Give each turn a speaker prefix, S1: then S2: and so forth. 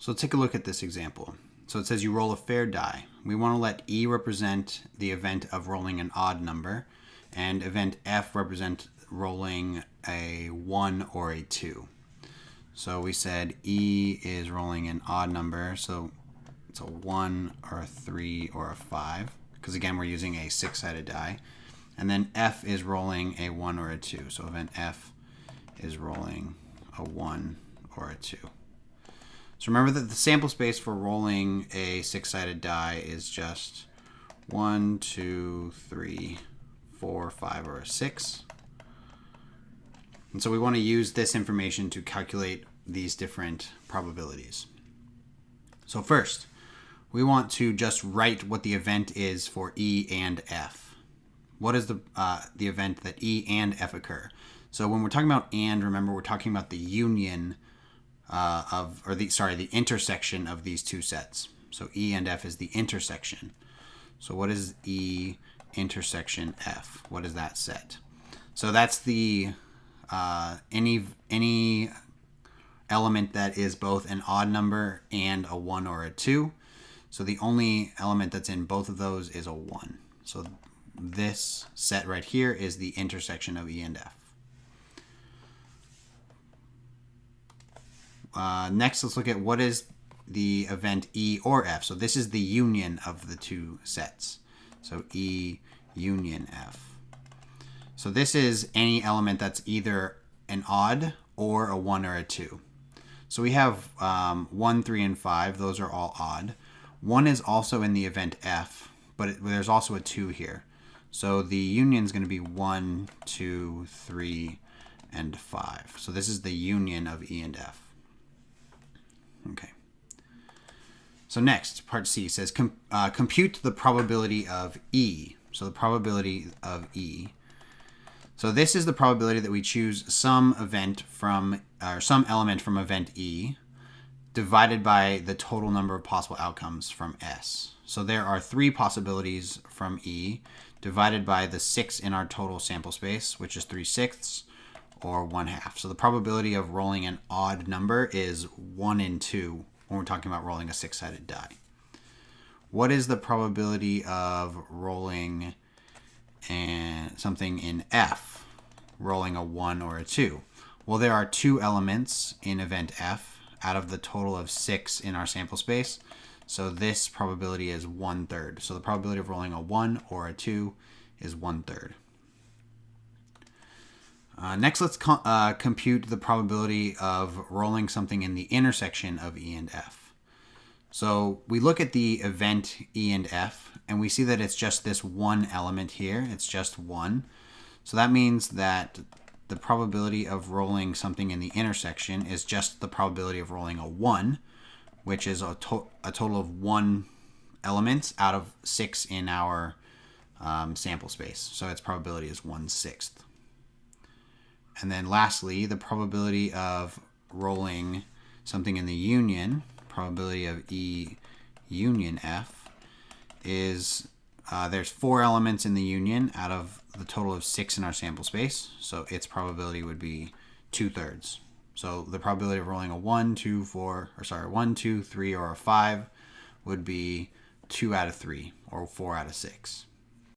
S1: So let's take a look at this example. So it says you roll a fair die. We want to let E represent the event of rolling an odd number, and event F represent rolling a 1 or a 2. So we said E is rolling an odd number, so it's a 1 or a 3 or a 5, because again we're using a 6-sided die. And then F is rolling a 1 or a 2. So event F is rolling a 1 or a 2. So remember that the sample space for rolling a 6-sided die is just 1, 2, 3, 4, 5, or a 6. And so we want to use this information to calculate these different probabilities. So first, we want to just write what the event is for E and F. What is the event that E and F occur? So when we're talking about and, remember we're talking about the union the intersection of these two sets. So E and F is the intersection. So what is E intersection F? What is that set? So that's the any element that is both an odd number and a 1 or a 2. So the only element that's in both of those is a 1. So this set right here is the intersection of E and F. Next, let's look at what is the event E or F. So this is the union of the two sets. So E union F. So this is any element that's either an odd or a 1 or a 2. So we have 1, 3, and 5. Those are all odd. 1 is also in the event F, but there's also a 2 here. So the union is going to be 1, 2, 3, and 5. So this is the union of E and F. Okay. So next, part C says compute the probability of E. So the probability of E. So this is the probability that we choose some element from event E divided by the total number of possible outcomes from S. So there are 3 possibilities from E divided by the 6 in our total sample space, which is 3/6 or 1/2. So the probability of rolling an odd number is 1 in 2 when we're talking about rolling a 6-sided die. What is the probability of rolling something in F, rolling a 1 or a 2? Well, there are 2 elements in event F out of the total of 6 in our sample space. So this probability is 1/3. So the probability of rolling a 1 or a 2 is 1/3. Next, let's compute the probability of rolling something in the intersection of E and F. So we look at the event E and F, and we see that it's just this one element here. It's just 1. So that means that the probability of rolling something in the intersection is just the probability of rolling a 1, which is a total of 1 element out of 6 in our sample space. So its probability is 1/6. And then lastly, the probability of rolling something in the union, probability of E union F, is there's 4 elements in the union out of the total of 6 in our sample space. So its probability would be 2/3. So the probability of rolling a 1, 2, 3, or a 5 would be 2 out of 3 or 4 out of 6.